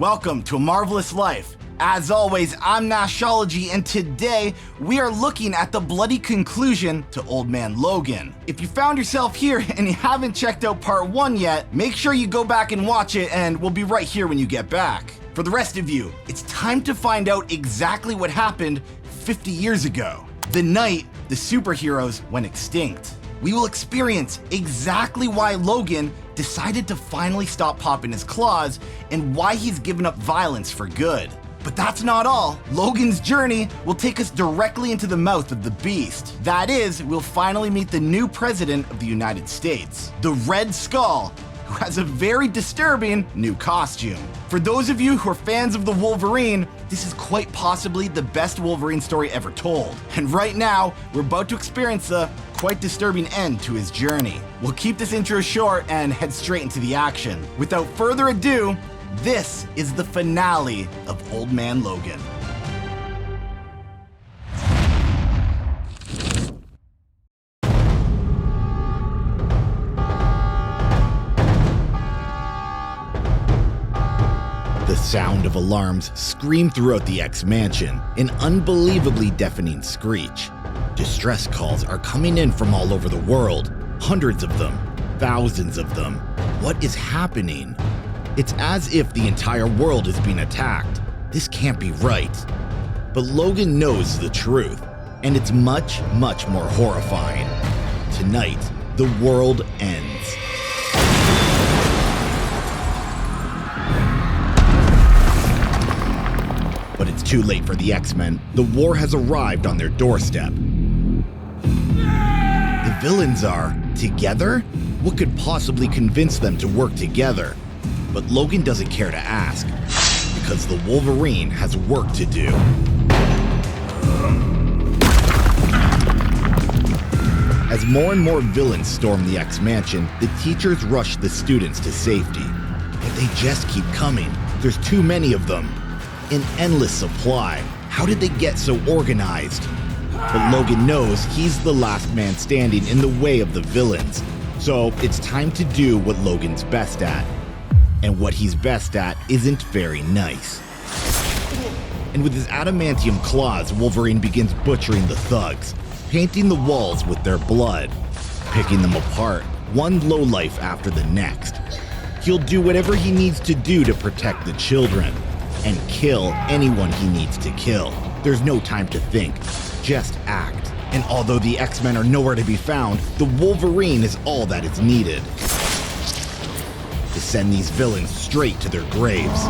Welcome to A Marvelous Life. As always, I'm Nashology, and today we are looking at the bloody conclusion to Old Man Logan. If you found yourself here and you haven't checked out part 1 yet, make sure you go back and watch it, and we'll be right here when you get back. For the rest of you, it's time to find out exactly what happened 50 years ago, the night the superheroes went extinct. We will experience exactly why Logan decided to finally stop popping his claws and why he's given up violence for good. But that's not all. Logan's journey will take us directly into the mouth of the beast. That is, we'll finally meet the new president of the United States, the Red Skull, who has a very disturbing new costume. For those of you who are fans of the Wolverine, this is quite possibly the best Wolverine story ever told. And right now, we're about to experience the quite disturbing end to his journey. We'll keep this intro short and head straight into the action. Without further ado, this is the finale of Old Man Logan. The sound of alarms screamed throughout the X-Mansion, an unbelievably deafening screech. Distress calls are coming in from all over the world, hundreds of them, thousands of them. What is happening? It's as if the entire world is being attacked. This can't be right. But Logan knows the truth, and it's much, much more horrifying. Tonight, the world ends. But it's too late for the X-Men. The war has arrived on their doorstep. The villains are together? What could possibly convince them to work together? But Logan doesn't care to ask, because the Wolverine has work to do. As more and more villains storm the X-Mansion, the teachers rush the students to safety. But they just keep coming. There's too many of them. An endless supply. How did they get so organized? But Logan knows he's the last man standing in the way of the villains. So it's time to do what Logan's best at. And what he's best at isn't very nice. And with his adamantium claws, Wolverine begins butchering the thugs, painting the walls with their blood, picking them apart, one lowlife after the next. He'll do whatever he needs to do to protect the children, and kill anyone he needs to kill. There's no time to think, just act. And although the X-Men are nowhere to be found, the Wolverine is all that is needed to send these villains straight to their graves.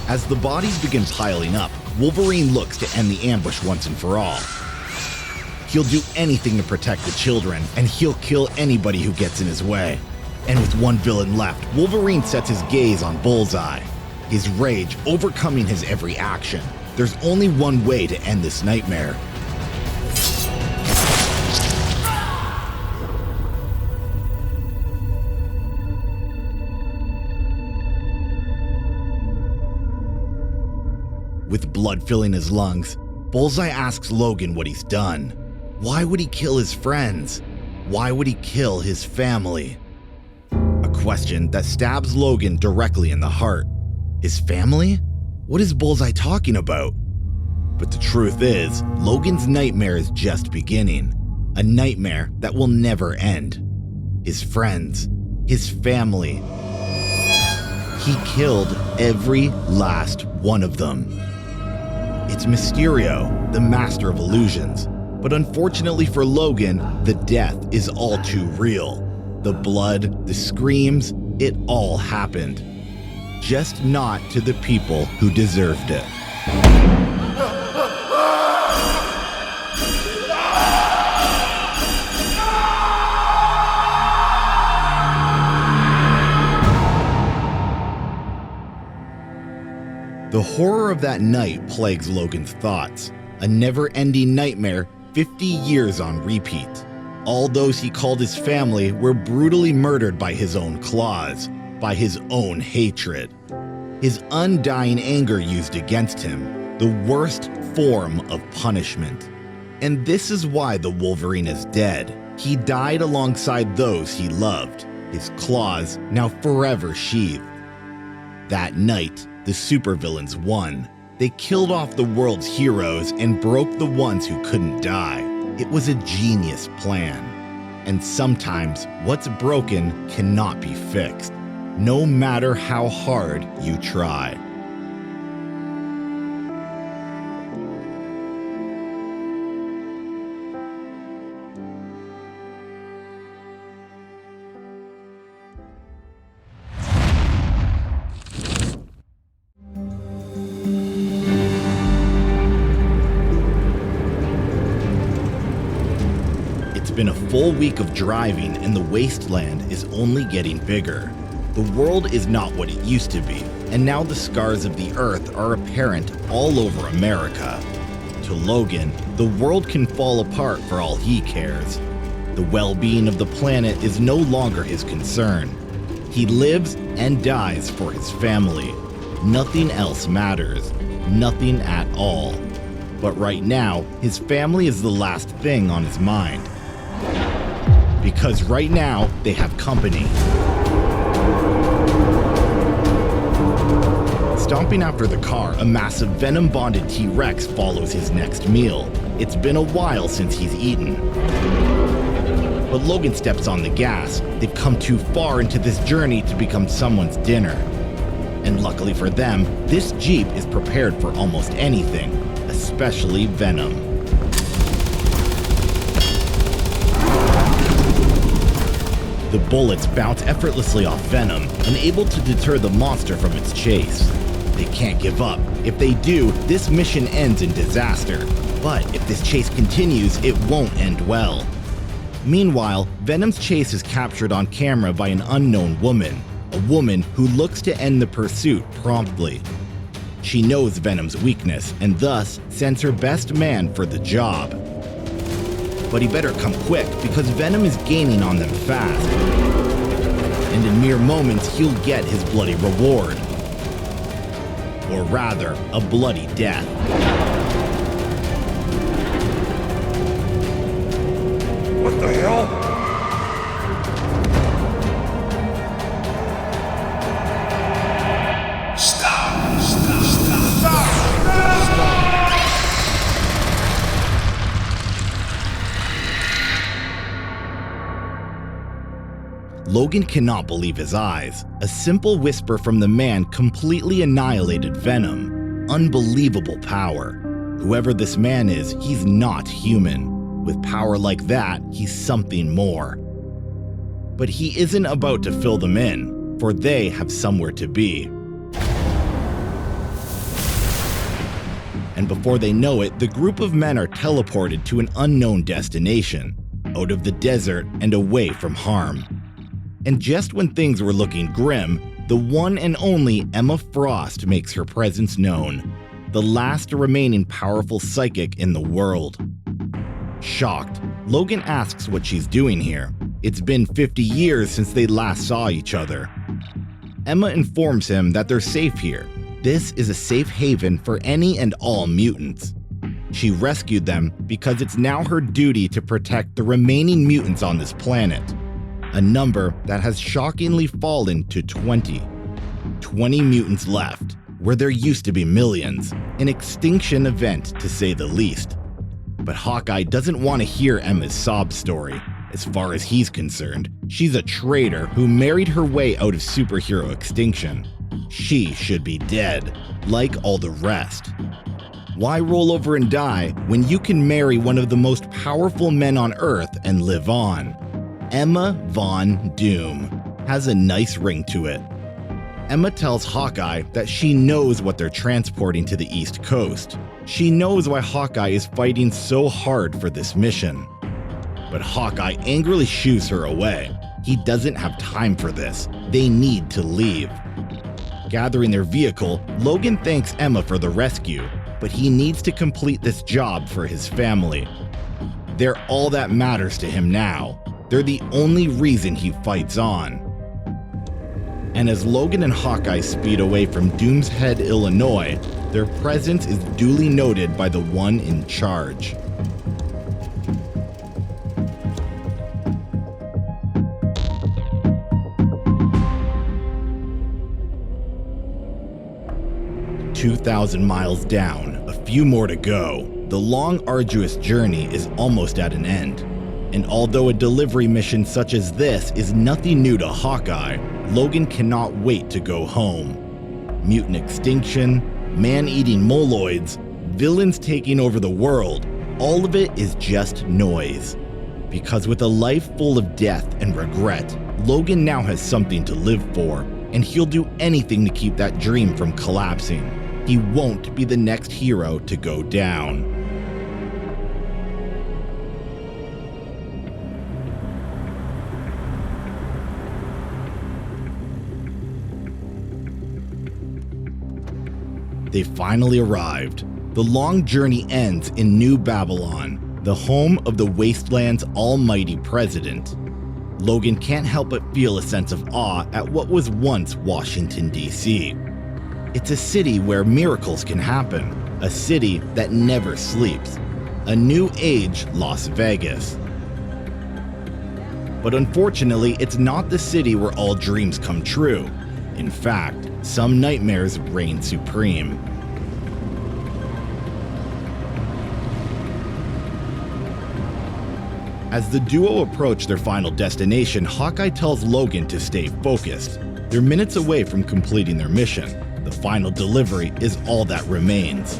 As the bodies begin piling up, Wolverine looks to end the ambush once and for all. He'll do anything to protect the children, and he'll kill anybody who gets in his way. And with one villain left, Wolverine sets his gaze on Bullseye, his rage overcoming his every action. There's only one way to end this nightmare. With blood filling his lungs, Bullseye asks Logan what he's done. Why would he kill his friends? Why would he kill his family? A question that stabs Logan directly in the heart. His family? What is Bullseye talking about? But the truth is, Logan's nightmare is just beginning. A nightmare that will never end. His friends, his family. He killed every last one of them. It's Mysterio, the master of illusions. But unfortunately for Logan, the death is all too real. The blood, the screams, it all happened. Just not to the people who deserved it. The horror of that night plagues Logan's thoughts. A never-ending nightmare 50 years on repeat. All those he called his family were brutally murdered by his own claws, by his own hatred. His undying anger used against him, the worst form of punishment. And this is why the Wolverine is dead. He died alongside those he loved, his claws now forever sheathed. That night, the supervillains won. They killed off the world's heroes and broke the ones who couldn't die. It was a genius plan. And sometimes what's broken cannot be fixed, no matter how hard you try. It's been a full week of driving and the Wasteland is only getting bigger. The world is not what it used to be, and now the scars of the Earth are apparent all over America. To Logan, the world can fall apart for all he cares. The well-being of the planet is no longer his concern. He lives and dies for his family. Nothing else matters. Nothing at all. But right now, his family is the last thing on his mind. Because right now, they have company. Stomping after the car, a massive venom-bonded T-Rex follows his next meal. It's been a while since he's eaten. But Logan steps on the gas. They've come too far into this journey to become someone's dinner. And luckily for them, this Jeep is prepared for almost anything, especially venom. The bullets bounce effortlessly off Venom, unable to deter the monster from its chase. They can't give up. If they do, this mission ends in disaster. But if this chase continues, it won't end well. Meanwhile, Venom's chase is captured on camera by an unknown woman, a woman who looks to end the pursuit promptly. She knows Venom's weakness and thus sends her best man for the job. But he better come quick because Venom is gaining on them fast. And in mere moments, he'll get his bloody reward. Or rather, a bloody death. What the hell? Logan cannot believe his eyes. A simple whisper from the man completely annihilated Venom. Unbelievable power. Whoever this man is, he's not human. With power like that, he's something more. But he isn't about to fill them in, for they have somewhere to be. And before they know it, the group of men are teleported to an unknown destination, out of the desert and away from harm. And just when things were looking grim, the one and only Emma Frost makes her presence known, the last remaining powerful psychic in the world. Shocked, Logan asks what she's doing here. It's been 50 years since they last saw each other. Emma informs him that they're safe here. This is a safe haven for any and all mutants. She rescued them because it's now her duty to protect the remaining mutants on this planet. A number that has shockingly fallen to 20. 20 mutants left, where there used to be millions. An extinction event, to say the least. But Hawkeye doesn't want to hear Emma's sob story. As far as he's concerned, she's a traitor who married her way out of superhero extinction. She should be dead, like all the rest. Why roll over and die when you can marry one of the most powerful men on Earth and live on? Emma Von Doom has a nice ring to it. Emma tells Hawkeye that she knows what they're transporting to the East Coast. She knows why Hawkeye is fighting so hard for this mission. But Hawkeye angrily shoos her away. He doesn't have time for this. They need to leave. Gathering their vehicle, Logan thanks Emma for the rescue, but he needs to complete this job for his family. They're all that matters to him now. They're the only reason he fights on. And as Logan and Hawkeye speed away from Doom's Head, Illinois, their presence is duly noted by the one in charge. 2,000 miles down, a few more to go. The long, arduous journey is almost at an end. And although a delivery mission such as this is nothing new to Hawkeye, Logan cannot wait to go home. Mutant extinction, man-eating moloids, villains taking over the world, all of it is just noise. Because with a life full of death and regret, Logan now has something to live for, and he'll do anything to keep that dream from collapsing. He won't be the next hero to go down. They finally arrived. The long journey ends in New Babylon, the home of the Wasteland's almighty president. Logan can't help but feel a sense of awe at what was once Washington, D.C. It's a city where miracles can happen, a city that never sleeps, a new age Las Vegas. But unfortunately, it's not the city where all dreams come true. In fact, some nightmares reign supreme. As the duo approach their final destination, Hawkeye tells Logan to stay focused. They're minutes away from completing their mission. The final delivery is all that remains.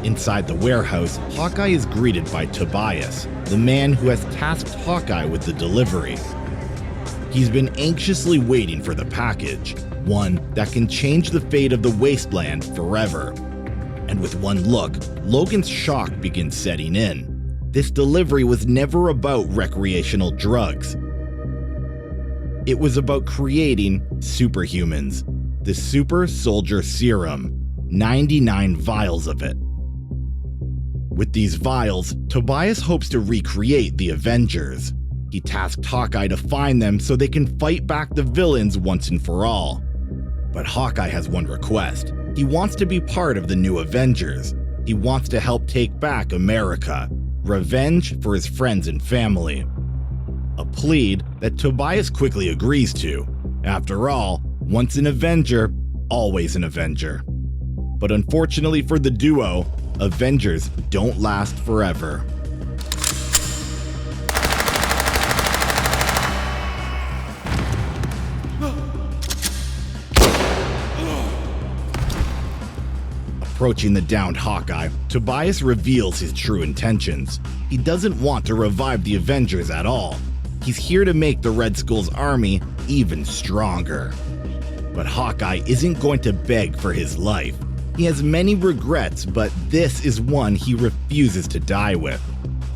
Inside the warehouse, Hawkeye is greeted by Tobias, the man who has tasked Hawkeye with the delivery. He's been anxiously waiting for the package, one that can change the fate of the Wasteland forever. And with one look, Logan's shock begins setting in. This delivery was never about recreational drugs. It was about creating superhumans, the Super Soldier Serum, 99 vials of it. With these vials, Tobias hopes to recreate the Avengers. He tasked Hawkeye to find them so they can fight back the villains once and for all. But Hawkeye has one request. He wants to be part of the new Avengers. He wants to help take back America. Revenge for his friends and family. A plea that Tobias quickly agrees to. After all, once an Avenger, always an Avenger. But unfortunately for the duo, Avengers don't last forever. Approaching the downed Hawkeye, Tobias reveals his true intentions. He doesn't want to revive the Avengers at all. He's here to make the Red Skull's army even stronger. But Hawkeye isn't going to beg for his life. He has many regrets, but this is one he refuses to die with.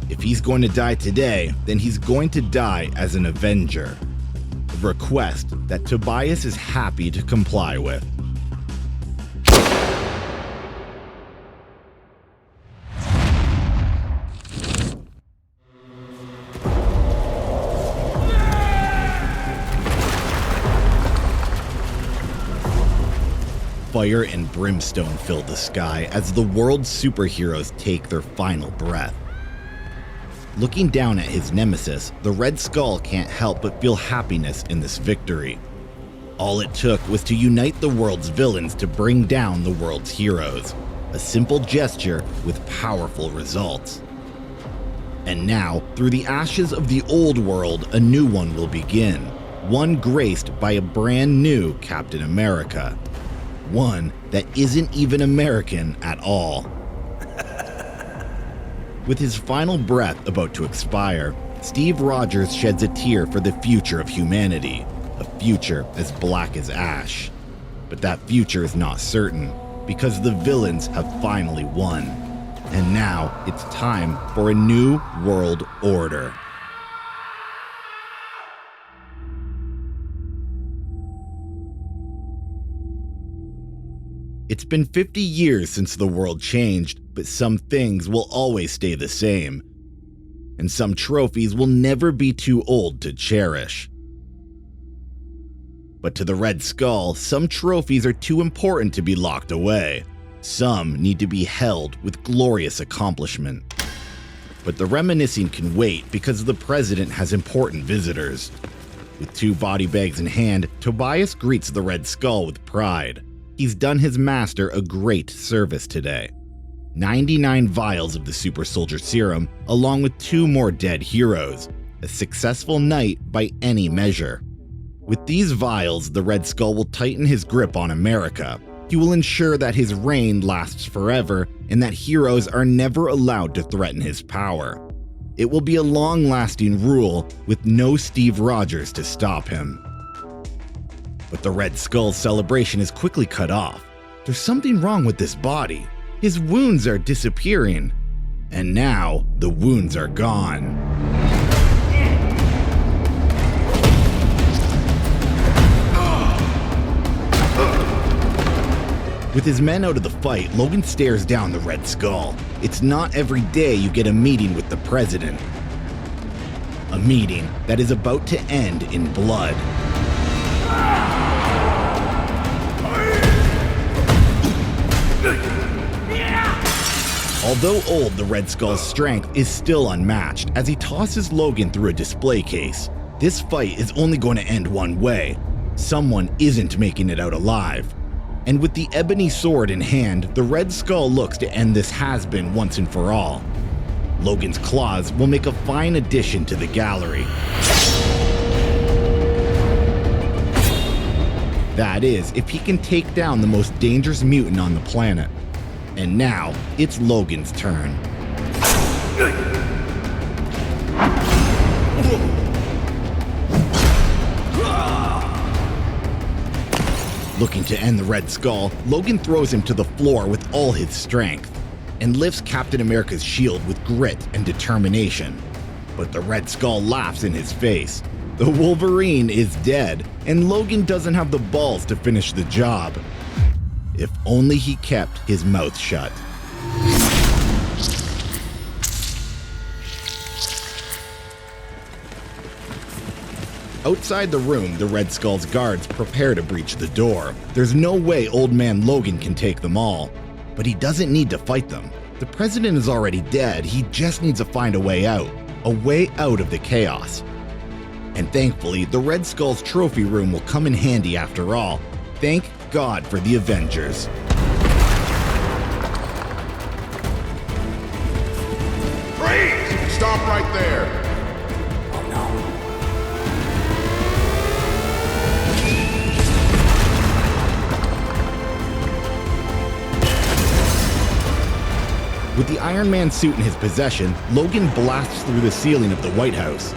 If he's going to die today, then he's going to die as an Avenger. A request that Tobias is happy to comply with. Fire and brimstone fill the sky as the world's superheroes take their final breath. Looking down at his nemesis, the Red Skull can't help but feel happiness in this victory. All it took was to unite the world's villains to bring down the world's heroes. A simple gesture with powerful results. And now, through the ashes of the old world, a new one will begin. One graced by a brand new Captain America. One that isn't even American at all. With his final breath about to expire, Steve Rogers sheds a tear for the future of humanity, a future as black as ash. But that future is not certain, because the villains have finally won. And now it's time for a new world order. It's been 50 years since the world changed, but some things will always stay the same. And some trophies will never be too old to cherish. But to the Red Skull, some trophies are too important to be locked away. Some need to be held with glorious accomplishment. But the reminiscing can wait because the president has important visitors. With 2 body bags in hand, Tobias greets the Red Skull with pride. he's done his master a great service today. 99 vials of the super soldier serum, along with 2 more dead heroes. A successful night by any measure. With these vials, the Red Skull will tighten his grip on America. He will ensure that his reign lasts forever and that heroes are never allowed to threaten his power. It will be a long-lasting rule with no Steve Rogers to stop him. But the Red Skull's celebration is quickly cut off. There's something wrong with this body. His wounds are disappearing. And now, the wounds are gone. With his men out of the fight, Logan stares down the Red Skull. It's not every day you get a meeting with the president. A meeting that is about to end in blood. Although old, the Red Skull's strength is still unmatched as he tosses Logan through a display case. This fight is only going to end one way. Someone isn't making it out alive. And with the ebony sword in hand, the Red Skull looks to end this has-been once and for all. Logan's claws will make a fine addition to the gallery. That is, if he can take down the most dangerous mutant on the planet. And now, it's Logan's turn. Looking to end the Red Skull, Logan throws him to the floor with all his strength, and lifts Captain America's shield with grit and determination. But the Red Skull laughs in his face. The Wolverine is dead, and Logan doesn't have the balls to finish the job. If only he kept his mouth shut. Outside the room, the Red Skull's guards prepare to breach the door. There's no way Old Man Logan can take them all. But he doesn't need to fight them. The president is already dead, he just needs to find a way out. A way out of the chaos. And thankfully, the Red Skull's trophy room will come in handy after all. Thank God for the Avengers. Freeze! Stop right there! With the Iron Man suit in his possession, Logan blasts through the ceiling of the White House.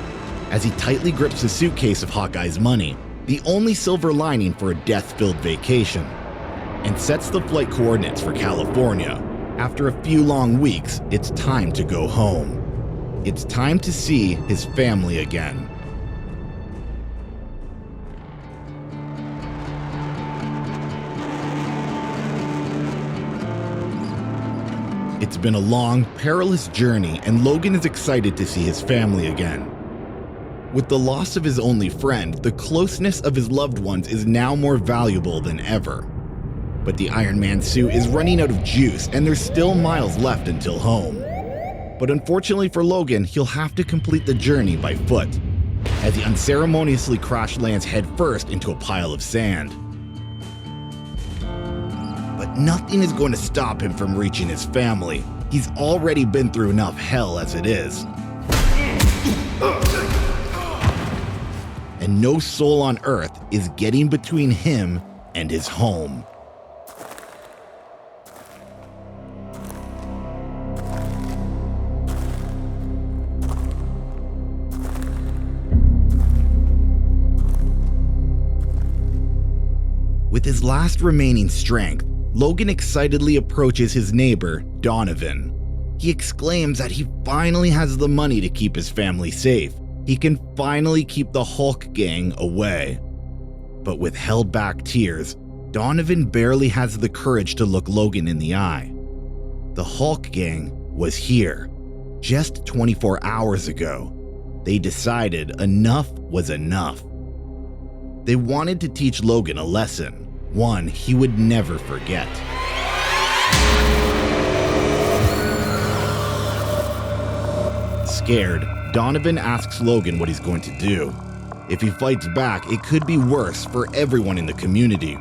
As he tightly grips the suitcase of Hawkeye's money, the only silver lining for a death-filled vacation, and sets the flight coordinates for California. After a few long weeks, it's time to go home. It's time to see his family again. It's been a long, perilous journey, and Logan is excited to see his family again. With the loss of his only friend, the closeness of his loved ones is now more valuable than ever. But the Iron Man suit is running out of juice, and there's still miles left until home. But unfortunately for Logan, he'll have to complete the journey by foot, as he unceremoniously crash lands headfirst into a pile of sand. But nothing is going to stop him from reaching his family. He's already been through enough hell as it is. And no soul on Earth is getting between him and his home. With his last remaining strength, Logan excitedly approaches his neighbor, Donovan. He exclaims that he finally has the money to keep his family safe. He can finally keep the Hulk gang away. But with held back tears, Donovan barely has the courage to look Logan in the eye. The Hulk gang was here, just 24 hours ago. They decided enough was enough. They wanted to teach Logan a lesson, one he would never forget. Scared, Donovan asks Logan what he's going to do. If he fights back, it could be worse for everyone in the community.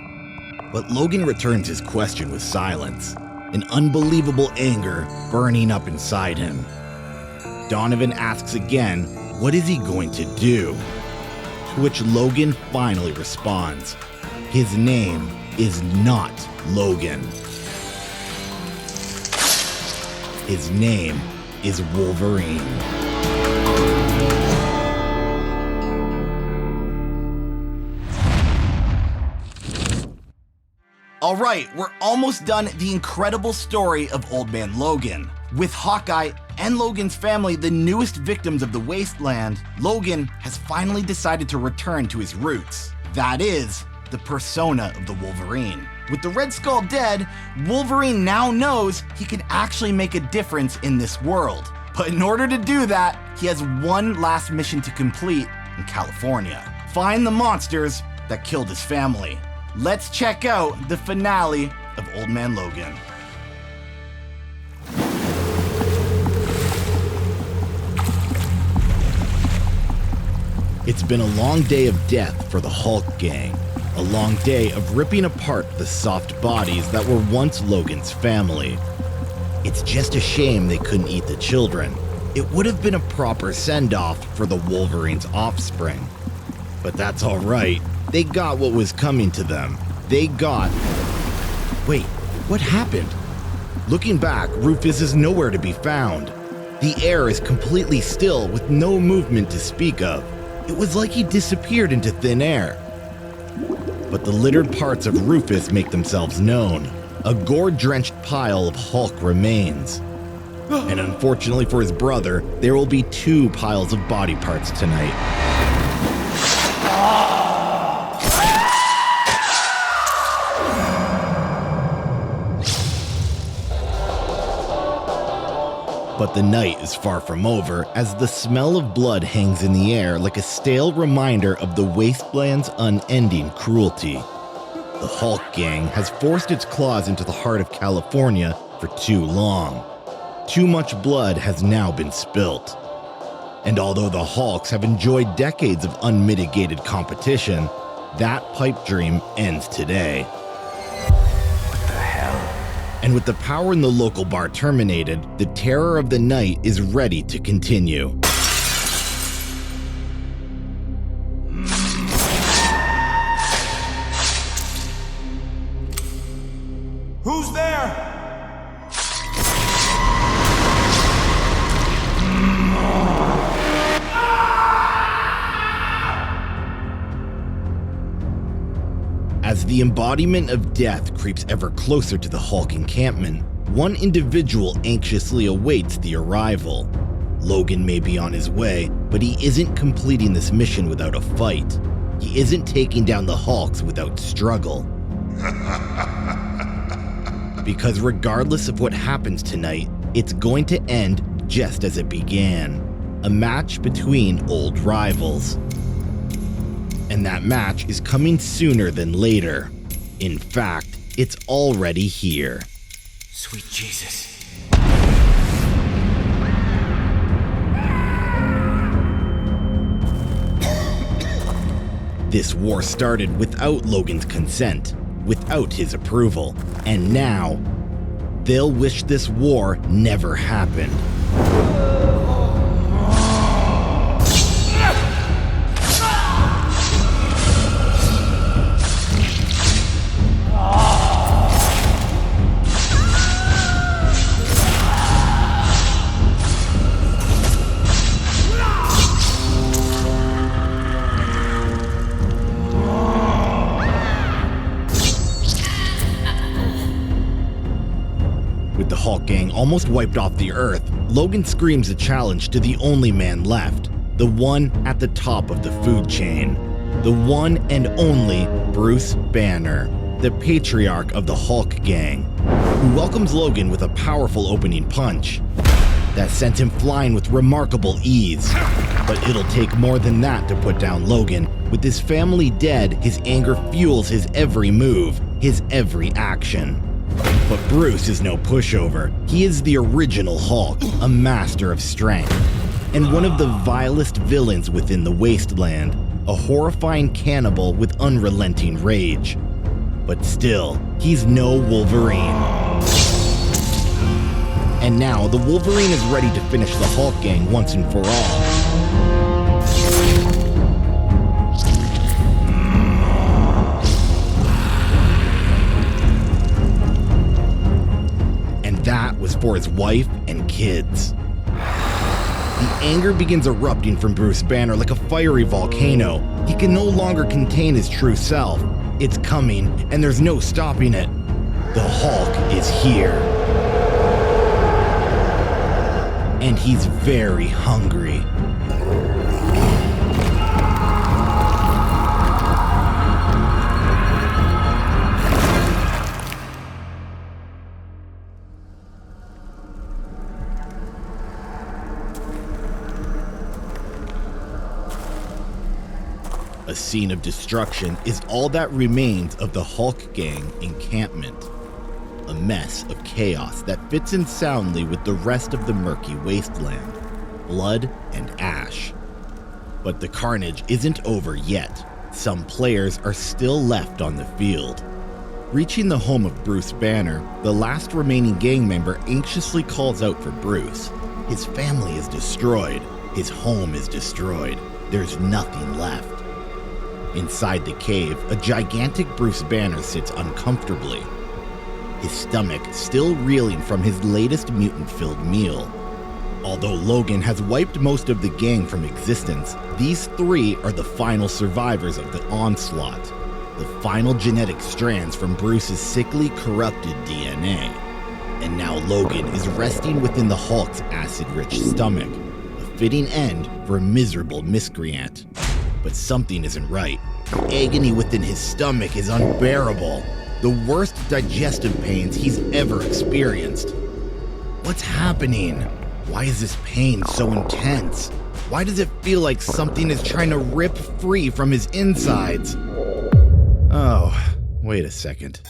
But Logan returns his question with silence, an unbelievable anger burning up inside him. Donovan asks again, what is he going to do? To which Logan finally responds, his name is not Logan. His name is Wolverine. Alright, we're almost done the incredible story of Old Man Logan. With Hawkeye and Logan's family the newest victims of the Wasteland, Logan has finally decided to return to his roots. That is, the persona of the Wolverine. With the Red Skull dead, Wolverine now knows he can actually make a difference in this world. But in order to do that, he has one last mission to complete in California. Find the monsters that killed his family. Let's check out the finale of Old Man Logan. It's been a long day of death for the Hulk gang. A long day of ripping apart the soft bodies that were once Logan's family. It's just a shame they couldn't eat the children. It would have been a proper send-off for the Wolverine's offspring. But that's alright. They got what was coming to them. They got... Wait, what happened? Looking back, Rufus is nowhere to be found. The air is completely still with no movement to speak of. It was like he disappeared into thin air. But the littered parts of Rufus make themselves known. A gore-drenched pile of Hulk remains. And unfortunately for his brother, there will be 2 piles of body parts tonight. But the night is far from over, as the smell of blood hangs in the air like a stale reminder of the Wasteland's unending cruelty. The Hulk gang has forced its claws into the heart of California for too long. Too much blood has now been spilt. And although the Hulks have enjoyed decades of unmitigated competition, that pipe dream ends today. And with the power in the local bar terminated, the terror of the night is ready to continue. Who's there? As the embodiment of death creeps ever closer to the Hulk encampment, one individual anxiously awaits the arrival. Logan may be on his way, but he isn't completing this mission without a fight. He isn't taking down the Hulks without struggle. Because regardless of what happens tonight, it's going to end just as it began. A match between old rivals. And that match is coming sooner than later. In fact, it's already here. Sweet Jesus. This war started without Logan's consent, without his approval, and now, they'll wish this war never happened. Hulk gang almost wiped off the Earth, Logan screams a challenge to the only man left, the one at the top of the food chain, the one and only Bruce Banner, the patriarch of the Hulk gang, who welcomes Logan with a powerful opening punch that sent him flying with remarkable ease. But it'll take more than that to put down Logan. With his family dead, his anger fuels his every move, his every action. But Bruce is no pushover. He is the original Hulk, a master of strength, and one of the vilest villains within the Wasteland, a horrifying cannibal with unrelenting rage. But still, he's no Wolverine. And now, the Wolverine is ready to finish the Hulk gang once and for all. And that was for his wife and kids. The anger begins erupting from Bruce Banner like a fiery volcano. He can no longer contain his true self. It's coming, and there's no stopping it. The Hulk is here. And he's very hungry. A scene of destruction is all that remains of the Hulk gang encampment. A mess of chaos that fits in soundly with the rest of the murky wasteland, blood and ash. But the carnage isn't over yet. Some players are still left on the field. Reaching the home of Bruce Banner, the last remaining gang member anxiously calls out for Bruce. His family is destroyed. His home is destroyed. There's nothing left. Inside the cave, a gigantic Bruce Banner sits uncomfortably, his stomach still reeling from his latest mutant-filled meal. Although Logan has wiped most of the gang from existence, these three are the final survivors of the onslaught, the final genetic strands from Bruce's sickly, corrupted DNA. And now Logan is resting within the Hulk's acid-rich stomach, a fitting end for a miserable miscreant. But something isn't right. The agony within his stomach is unbearable. The worst digestive pains he's ever experienced. What's happening? Why is this pain so intense? Why does it feel like something is trying to rip free from his insides? Oh, wait a second.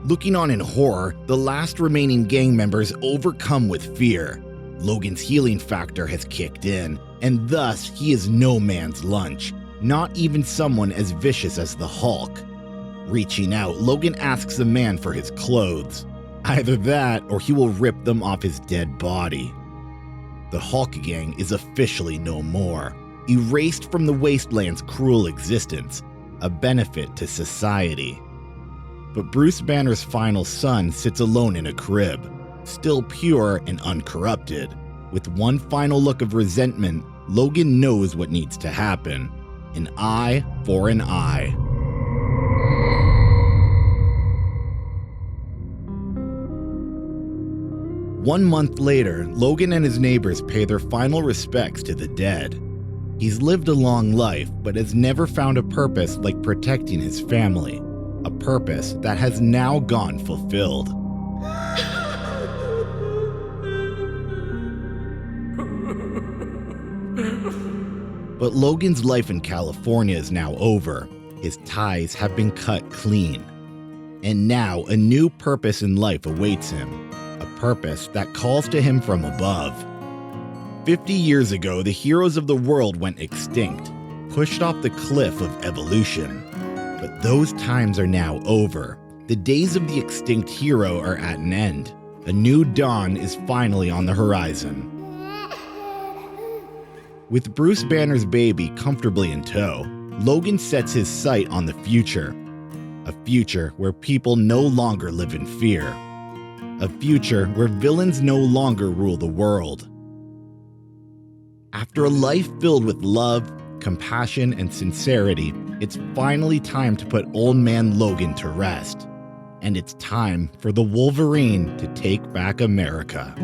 Looking on in horror, the last remaining gang members overcome with fear. Logan's healing factor has kicked in, and thus he is no man's lunch, not even someone as vicious as the Hulk. Reaching out, Logan asks the man for his clothes. Either that, or he will rip them off his dead body. The Hulk gang is officially no more, erased from the Wasteland's cruel existence, a benefit to society. But Bruce Banner's final son sits alone in a crib, still pure and uncorrupted. With one final look of resentment, Logan knows what needs to happen. An eye for an eye. One month later, Logan and his neighbors pay their final respects to the dead. He's lived a long life, but has never found a purpose like protecting his family. A purpose that has now gone fulfilled. But Logan's life in California is now over. His ties have been cut clean. And now a new purpose in life awaits him. A purpose that calls to him from above. 50 years ago, the heroes of the world went extinct, pushed off the cliff of evolution. But those times are now over. The days of the extinct hero are at an end. A new dawn is finally on the horizon. With Bruce Banner's baby comfortably in tow, Logan sets his sight on the future. A future where people no longer live in fear. A future where villains no longer rule the world. After a life filled with love, compassion, and sincerity, it's finally time to put old man Logan to rest. And it's time for the Wolverine to take back America.